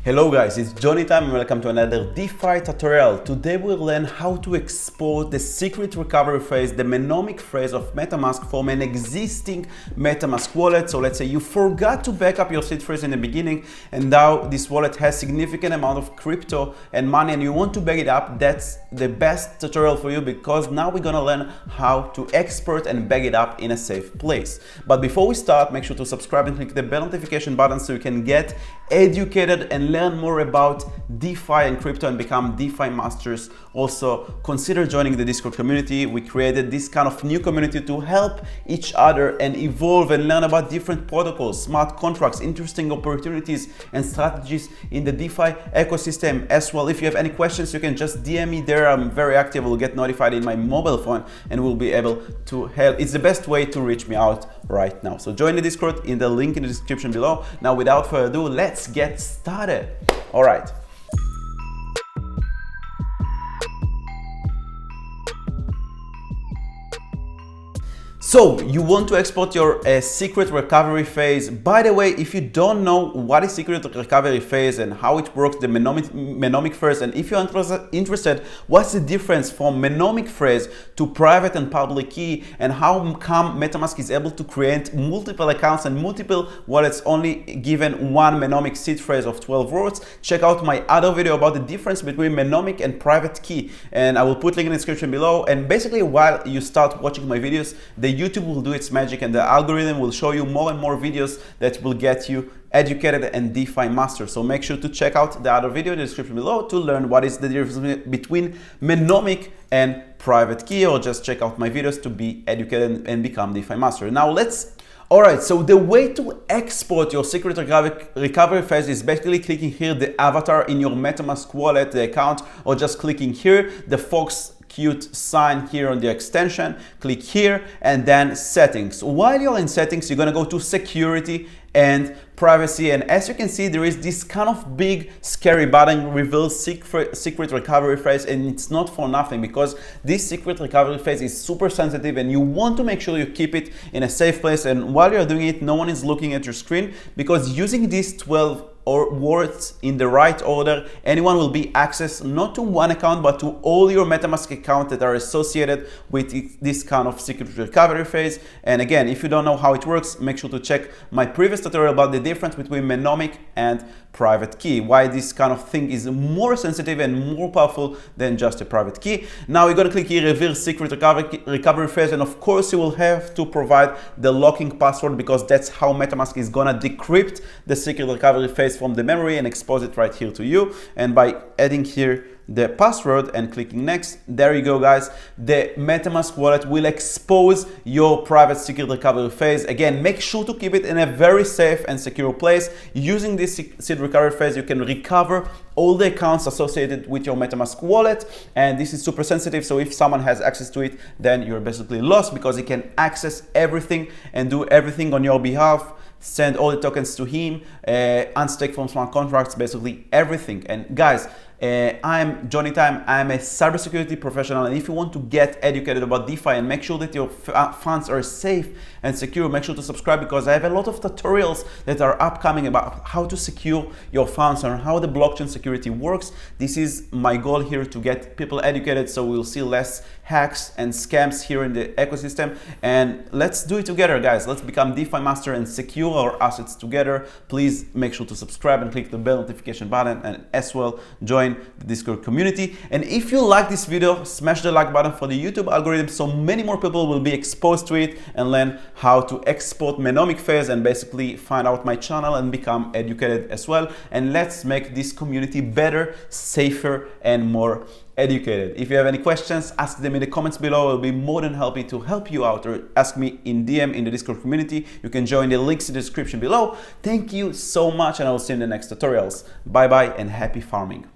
Hello guys, it's Johnny time and welcome to another DeFi tutorial. Today we'll learn how to export the secret recovery phrase, the mnemonic phrase of MetaMask from an existing MetaMask wallet. So let's say you forgot to back up your seed phrase in the beginning and now this wallet has significant amount of crypto and money and you want to back it up. That's the best tutorial for you because now we're gonna learn how to export and back it up in a safe place. But before we start, make sure to subscribe and click the bell notification button so you can get educated and learn more about DeFi and crypto and become DeFi masters. Also, consider joining the Discord community. We created this kind of new community to help each other and evolve and learn about different protocols, smart contracts, interesting opportunities and strategies in the DeFi ecosystem as well. If you have any questions, you can just DM me there. I'm very active. We'll get notified in my mobile phone and we'll be able to help. It's the best way to reach me out right now. So join the Discord in the link in the description below. Now, without further ado, let's get started. All right. So you want to export your secret recovery phase. By the way, if you don't know what is secret recovery phase and how it works, the mnemonic phrase, and if you're interested, what's the difference from mnemonic phrase to private and public key, and how come MetaMask is able to create multiple accounts and multiple wallets only given one mnemonic seed phrase of 12 words, check out my other video about the difference between mnemonic and private key, and I will put link in the description below. And basically, while you start watching my videos, the YouTube will do its magic and the algorithm will show you more and more videos that will get you educated and DeFi master. So make sure to check out the other video in the description below to learn what is the difference between mnemonic and private key, or just check out my videos to be educated and become DeFi master. Now Alright, so the way to export your secret recovery phase is basically clicking here the avatar in your MetaMask wallet, the account, or just clicking here the fox cute sign here on the extension, click here and then settings. While you're in settings, you're gonna go to security and privacy, and as you can see, there is this kind of big scary button, reveal secret recovery phrase, and it's not for nothing because this secret recovery phrase is super sensitive and you want to make sure you keep it in a safe place, and while you're doing it, no one is looking at your screen, because using these 12 words in the right order, anyone will be accessed not to one account but to all your MetaMask accounts that are associated with this kind of secret recovery phase. And again, if you don't know how it works, make sure to check my previous tutorial about the difference between mnemonic and private key, why this kind of thing is more sensitive and more powerful than just a private key. Now we're going to click here reveal secret recovery phrase, and of course you will have to provide the locking password because that's how MetaMask is going to decrypt the secret recovery phrase from the memory and expose it right here to you. And by adding here the password and clicking next, there you go guys, the MetaMask wallet will expose your private secret recovery phase. Again, make sure to keep it in a very safe and secure place. Using this secret recovery phase, you can recover all the accounts associated with your MetaMask wallet, and this is super sensitive, so if someone has access to it, then you're basically lost because he can access everything and do everything on your behalf, send all the tokens to him, unstake from smart contracts, basically everything. And guys, I'm Johnny Time. I'm a cybersecurity professional, and if you want to get educated about DeFi and make sure that your funds are safe and secure, make sure to subscribe because I have a lot of tutorials that are upcoming about how to secure your funds and how the blockchain security works. This is my goal here, to get people educated so we'll see less hacks and scams here in the ecosystem. And let's do it together, guys. Let's become DeFi master and secure our assets together. Please make sure to subscribe and click the bell notification button, and as well join the Discord community. And if you like this video, smash the like button for the YouTube algorithm so many more people will be exposed to it and learn how to export mnemonic phrase and basically find out my channel and become educated as well. And let's make this community better, safer and more educated. If you have any questions, ask them in the comments below. I'll be more than happy to help you out, or ask me in DM in the Discord community. You can join the links in the description below. Thank you so much, and I will see you in the next tutorials. Bye bye and happy farming.